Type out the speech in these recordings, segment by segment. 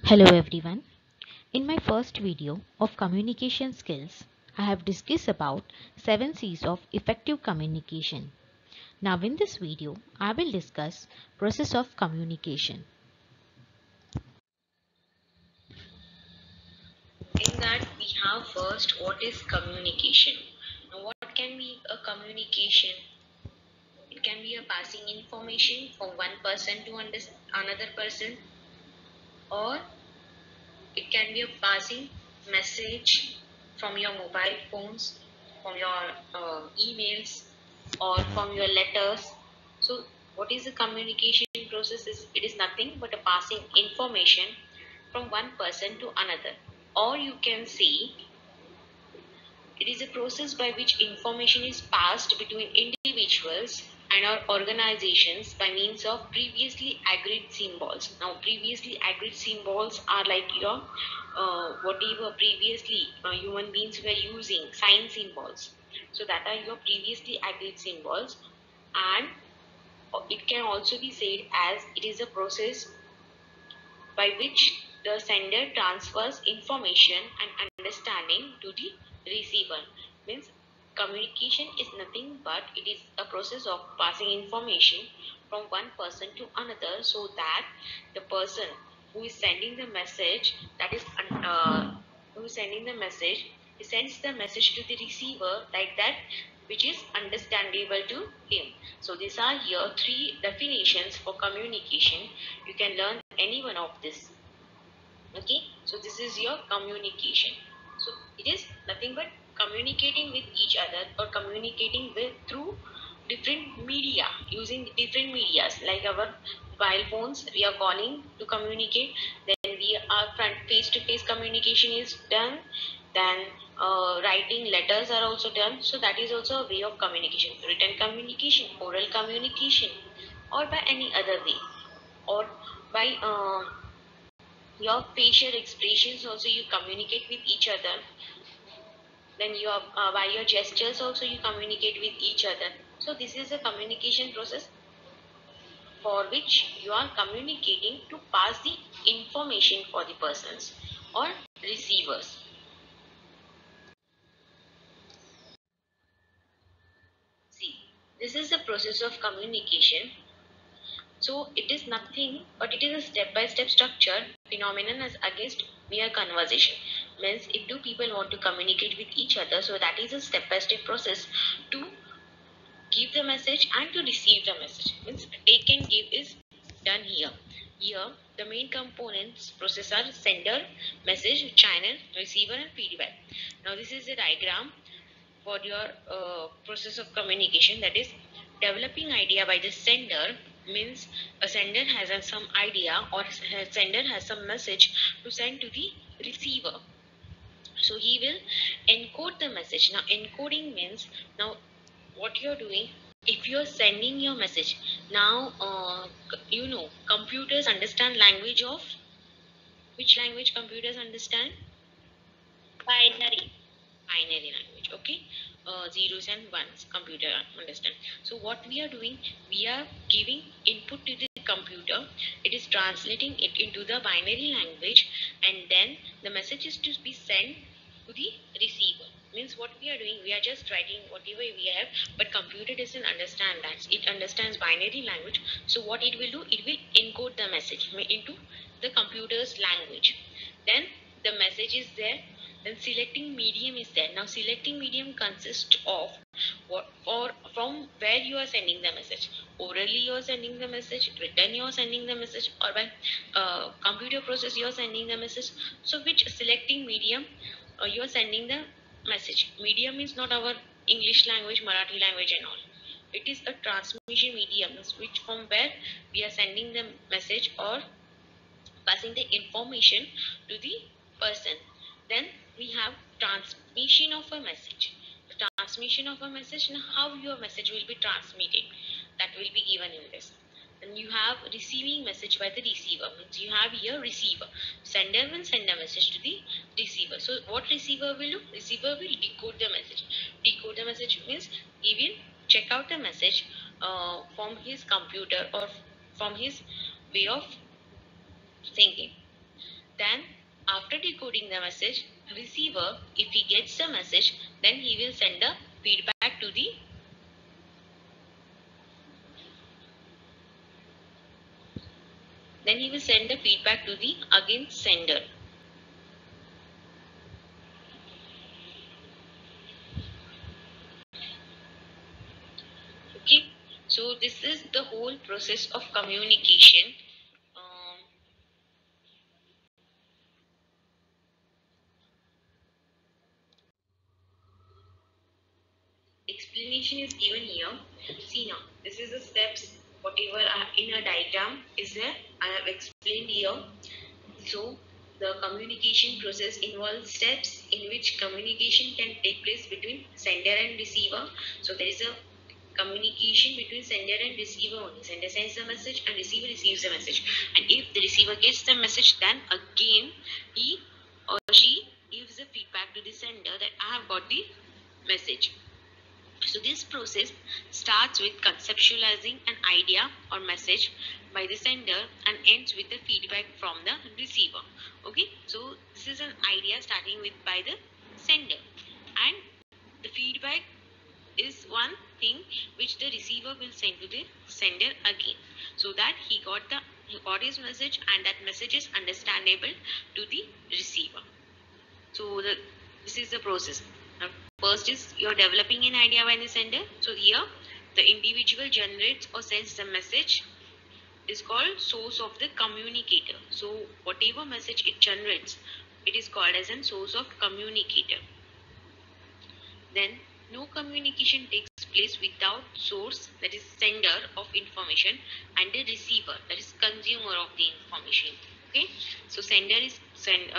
Hello everyone. In my first video of communication skills, I have discussed about 7 C's of effective communication. Now in this video, I will discuss process of communication. In that we have first what is communication. Now what can be a communication? It can be a passing information from one person to another person, or it can be a passing message from your mobile phones, from your emails, or from your letters. So what is the communication process? It is nothing but a passing information from one person to another, or you can say it is a process by which information is passed between individuals and or organizations by means of previously agreed symbols. Now, previously agreed symbols are like your whatever previously human beings were using sign symbols. So that are your previously agreed symbols, and it can also be said as it is a process by which the sender transfers information and understanding to the receiver. Means communication is nothing but it is a process of passing information from one person to another, so that the person who is sending the message, that is who is sending the message, he sends the message to the receiver like that which is understandable to him. So these are here three definitions for communication. You can learn any one of this. Okay, so this is your communication. So it is nothing but communicating with each other, or communicating with through different media, using different medias like our mobile phones. We are calling to communicate, then we are front face to face communication is done, then writing letters are also done. So that is also a way of communication: written communication, oral communication, or by any other way, or by your facial expressions also you communicate with each other. Then your by your gestures also you communicate with each other. So this is a communication process for which you are communicating to pass the information for the persons or receivers. See, this is the process of communication. So it is nothing but it is a step-by-step structure phenomenon as against mere conversation. Means if two people want to communicate with each other, so that is a step-by-step process to give the message and to receive the message. Means take and give is done here. Here the main components process are sender, message, channel, receiver, and feedback. Now this is a diagram for your process of communication, that is developing idea by the sender. Means a sender has some idea, or a sender has some message to send to the receiver, so he will encode the message. Now encoding means, now what you're doing, if you're sending your message, now computers understand language of which language computers understand? Binary language. Okay, zeros and ones computer understand. So what we are doing, we are giving input to the computer, it is translating it into the binary language, and then the message is to be sent to the receiver. Means what we are doing, we are just writing whatever we have, but computer doesn't understand that, it understands binary language. So what it will do, it will encode the message into the computer's language. Then the message is there, then selecting medium is there. Now selecting medium consists of what, or from where you are sending the message. Orally you are sending the message, written you are sending the message, or by computer process you are sending the message. So which selecting medium you are sending the message. Medium is not our English language, Marathi language and all. It is a transmission medium, which from where we are sending the message or passing the information to the person. Then we have transmission of a message. The transmission of a message, and how your message will be transmitted, that will be given in this. Then you have receiving message by the receiver. Means you have here receiver. Sender will send a message to the receiver. So what receiver will do? Receiver will decode the message. Decode the message means he will check out the message from his computer or from his way of thinking. Then after decoding the message, receiver, if he gets the message, then he will send the feedback to the again sender. Okay, so this is the whole process of communication. Um, Explanation is given here. See now, this is the steps. Whatever in a diagram is there, I have explained here. So the communication process involves steps in which communication can take place between sender and receiver. So there is a communication between sender and receiver only. Sender sends the message and receiver receives the message. And if the receiver gets the message, then again he or she gives the feedback to the sender that I have got the message. So this process starts with conceptualizing an idea or message by the sender and ends with the feedback from the receiver. Okay, so this is an idea starting with by the sender, and the feedback is one thing which the receiver will send to the sender again, so that he got his message and that message is understandable to the receiver. So this is the process. Now, first is you're developing an idea by the sender. So here the individual generates or sends the message is called source of the communicator. So whatever message it generates, it is called as a source of communicator. Then no communication takes place without source, that is sender of information, and the receiver, that is consumer of the information. Okay, so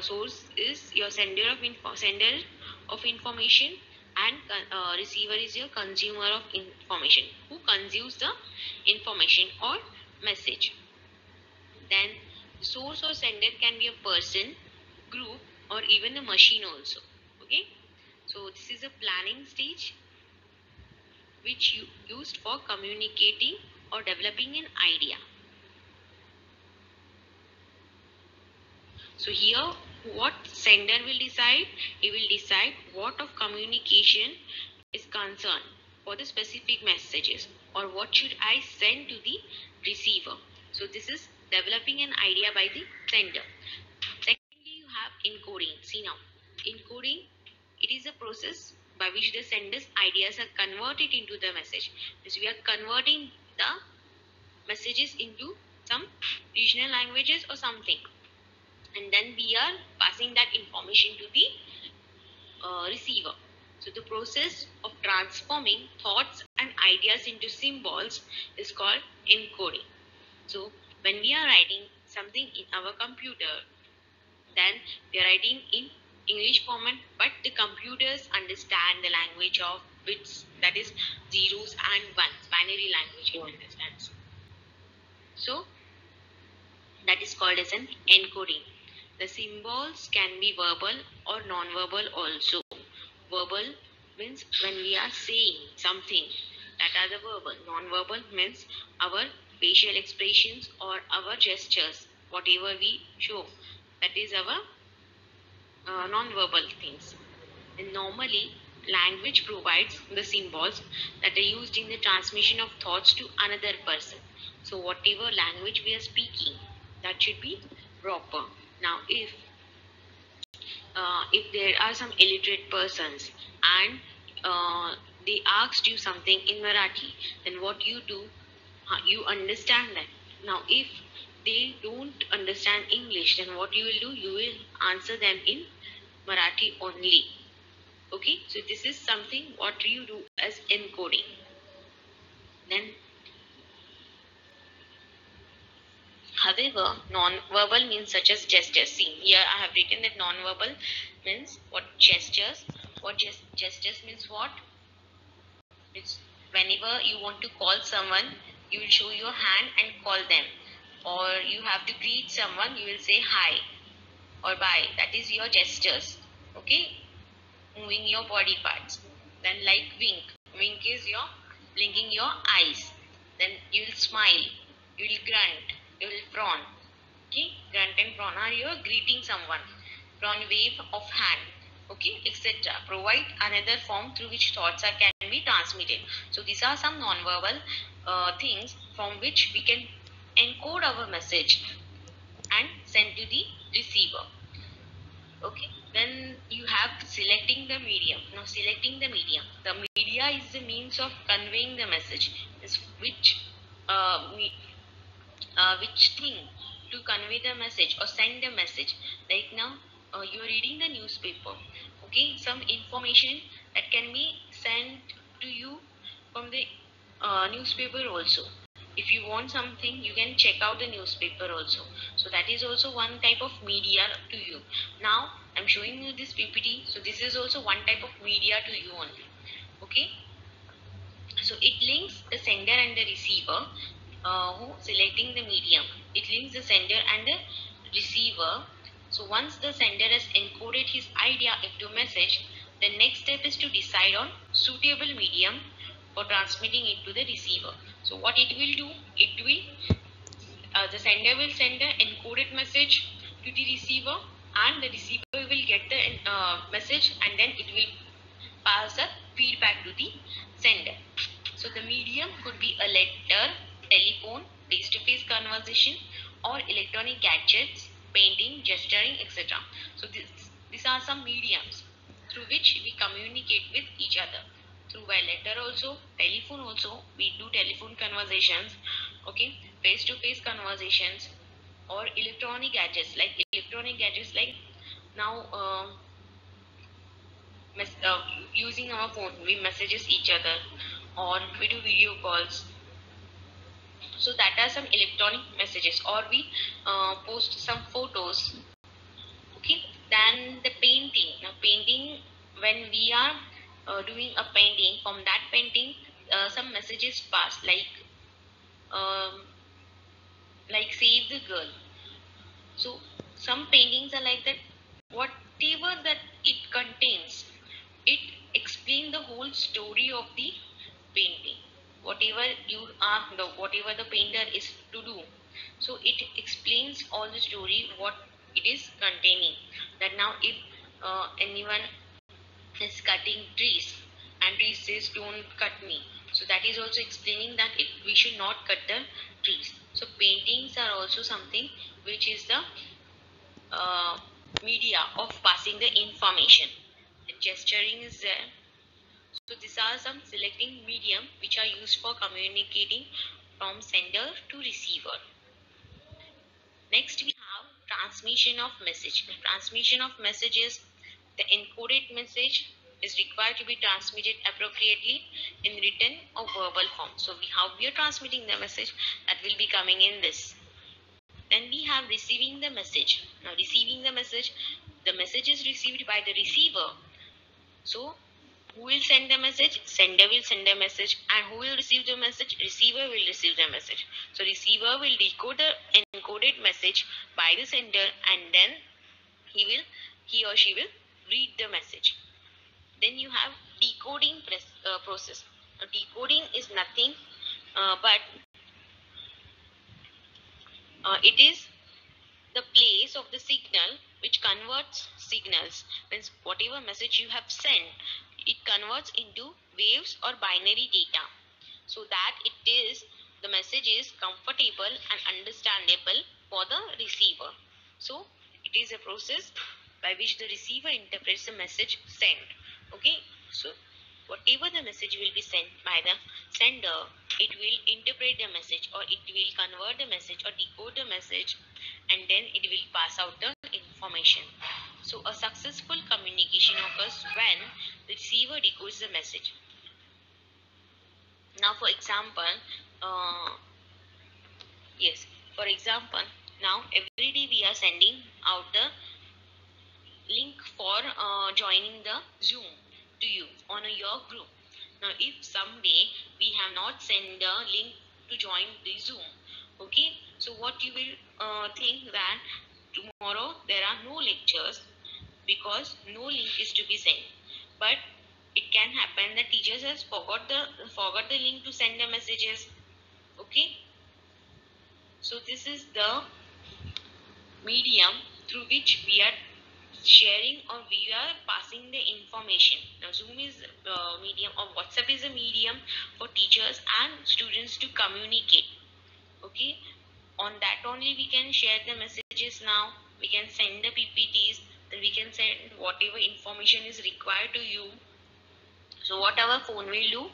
source is your sender of information, and receiver is your consumer of information, who consumes the information or message. Then source or sender can be a person, group, or even a machine also. Okay, so this is a planning stage which you used for communicating or developing an idea. So here what sender will decide? He will decide what of communication is concerned for the specific messages, or what should I send to the receiver. So this is developing an idea by the sender. Secondly, you have encoding. See now, encoding, it is a process by which the sender's ideas are converted into the message. Because we are converting the messages into some regional languages or something, and then we are passing that information to the receiver. So the process of transforming thoughts and ideas into symbols is called encoding. So when we are writing something in our computer, then we are writing in English format, but the computers understand the language of bits, that is zeros and ones, binary language it understands. So that is called as an encoding. The symbols can be verbal or non-verbal also. Verbal means when we are saying something, that are the verbal. Non-verbal means our facial expressions or our gestures, whatever we show, that is our non-verbal things. And normally language provides the symbols that are used in the transmission of thoughts to another person. So whatever language we are speaking, that should be proper. Now if there are some illiterate persons and they asked you something in Marathi, then what you do, you understand that. Now if they don't understand English, then what you will do, you will answer them in Marathi only. Okay, so this is something what you do as encoding. Then however, non-verbal means such as gestures. See, here I have written that non-verbal means what gestures. What gestures means what? It's whenever you want to call someone, you will show your hand and call them. Or you have to greet someone, you will say hi or bye. That is your gestures. Okay, moving your body parts. Then like wink. Wink is your blinking your eyes. Then you will smile. You will grunt. You will frown. Okay, grunt content prawn are your greeting someone, prawn wave of hand, okay, etc. Provide another form through which thoughts can be transmitted. So these are some non-verbal things from which we can encode our message and send to the receiver. Okay, then you have selecting the medium. Now selecting the medium, the media is the means of conveying the message, is which thing to convey the message or send the message. Like now you are reading the newspaper, okay, some information that can be sent to you from the newspaper also. If you want something, you can check out the newspaper also. So that is also one type of media to you. Now I'm showing you this PPT, so this is also one type of media to you only. Okay, so it links the sender and the receiver, who selecting the medium. It links the sender and the receiver. So once the sender has encoded his idea into message, the next step is to decide on suitable medium for transmitting it to the receiver. So what it will do, it will the sender will send the encoded message to the receiver, and the receiver will get the message, and then it will pass the feedback to the sender. So the medium could be a letter, telephone, face-to-face conversation, or electronic gadgets, painting, gesturing, etc. So these are some mediums through which we communicate with each other. Through by letter also, telephone also, we do telephone conversations, okay, face-to-face conversations, or electronic gadgets like now using our phone, we messages each other, or we do video calls. So that are some electronic messages, or we post some photos. Okay, then the painting. Now painting, when we are doing a painting, from that painting some messages pass, um, like save the girl. So some paintings are like that. Whatever that it contains, it explains the whole story of the painting. Whatever whatever the painter is to do, so it explains all the story what it is containing. That now if anyone is cutting trees and tree says don't cut me, so that is also explaining that we should not cut the trees. So paintings are also something which is the uh, media of passing the information. The gesturing is there. So these are some selecting medium which are used for communicating from sender to receiver. Next we have transmission of message. The transmission of messages, the encoded message is required to be transmitted appropriately in written or verbal form. So we are transmitting the message that will be coming in this. Then we have receiving the message. Now receiving the message is received by the receiver. So who will send the message? Sender will send the message. And who will receive the message? Receiver will receive the message. So receiver will decode the encoded message by the sender, and then he or she will read the message. Then you have decoding process. Now, decoding is nothing but it is the place of the signal which converts signals. Means whatever message you have sent, it converts into waves or binary data, so that the message is comfortable and understandable for the receiver. So it is a process by which the receiver interprets the message sent. Okay, so whatever the message will be sent by the sender, it will interpret the message, or it will convert the message or decode the message, and then it will pass out the information. So a successful communication occurs when the receiver decodes the message. Now for example, yes, for example, now every day we are sending out the link for joining the Zoom to you on your group. Now if someday we have not sent the link to join the Zoom, okay, so what you will think that tomorrow there are no lectures because no link is to be sent. But it can happen that teachers has forgot the link to send the messages. Okay, so this is the medium through which we are sharing or we are passing the information. Now Zoom is a medium, or WhatsApp is a medium for teachers and students to communicate. Okay, on that only we can share the messages. Now we can send the PPTs, then we can send whatever information is required to you. So what our phone will do,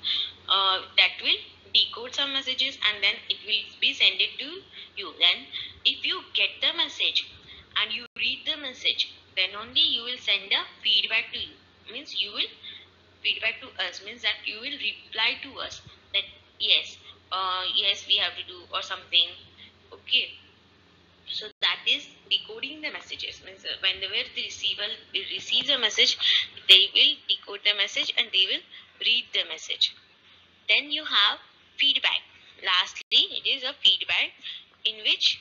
that will decode some messages and then it will be sent it to you. Then if you get the message and you read the message, then only you will send a feedback to you. Means you will feedback to us, means that you will reply to us that yes, yes we have to do or something. Okay, so that is decoding the messages. Means whenever the receiver receives a message, they will decode the message and they will read the message. Then you have feedback. Lastly, it is a feedback in which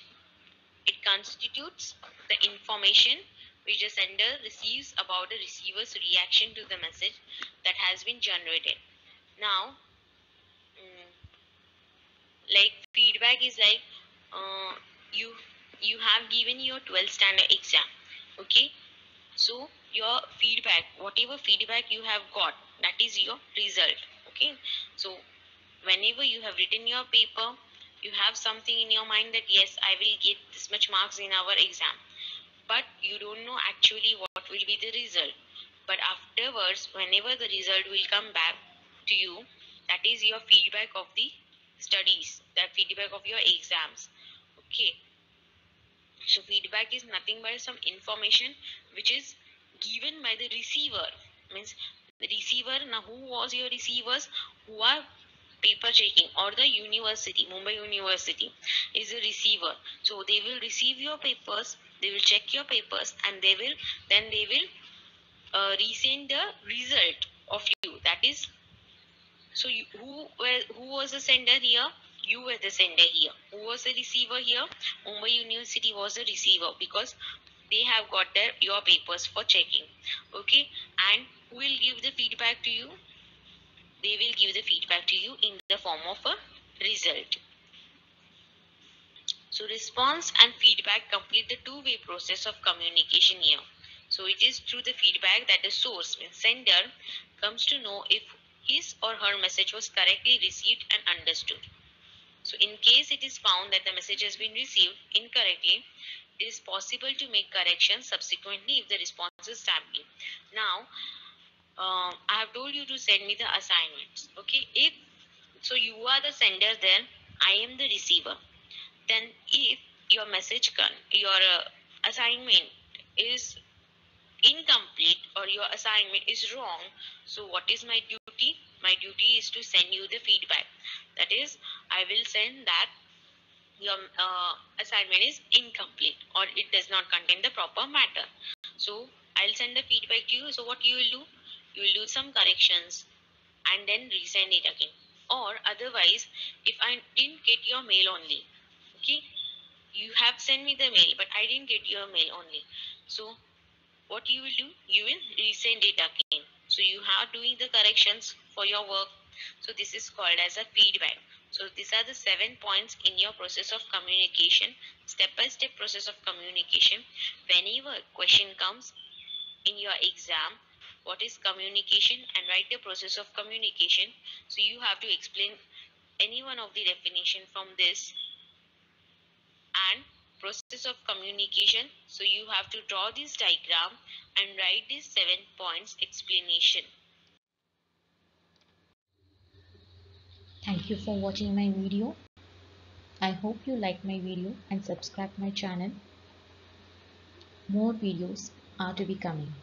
it constitutes the information which the sender receives about the receiver's reaction to the message that has been generated. Now, like feedback is like, uh, you you have given your 12th standard exam. Okay, so your feedback, whatever feedback you have got, that is your result. Okay, so whenever you have written your paper, you have something in your mind that yes, I will get this much marks in our exam, but you don't know actually what will be the result. But afterwards, whenever the result will come back to you, that is your feedback of the studies, that feedback of your exams. Okay, so feedback is nothing but some information which is given by the receiver. Means the receiver, now who was your receivers? Who are paper checking, or the university, Mumbai University is a receiver. So they will receive your papers, they will check your papers, and they will resend the result of you. That is, so you, who was the sender here? You were the sender here. Who was the receiver here? Mumbai University was the receiver, because they have got your papers for checking. Okay, and who will give the feedback to you? They will give the feedback to you in the form of a result. So response and feedback complete the two-way process of communication here. So it is through the feedback that the source, means sender, comes to know if his or her message was correctly received and understood. So in case it is found that the message has been received incorrectly, it is possible to make corrections subsequently if the response is timely. Now, I have told you to send me the assignments. Okay, if so you are the sender, then I am the receiver. Then if your your assignment is incomplete or your assignment is wrong, so what is my duty? My duty is to send you the feedback. That is, I will send that your assignment is incomplete or it does not contain the proper matter. So I'll send the feedback to you. So what you will do? You will do some corrections and then resend it again. Or otherwise, if I didn't get your mail only, okay, you have sent me the mail, but I didn't get your mail only. So what you will do? You will resend it again. So you are doing the corrections for your work. So this is called as a feedback. So these are the 7 points in your process of communication, step-by-step process of communication. Whenever a question comes in your exam, what is communication, and write the process of communication. So you have to explain any one of the definition from this and process of communication. So you have to draw this diagram and write this 7 points explanation. Thank you for watching my video. I hope you like my video and subscribe my channel. More videos are to be coming.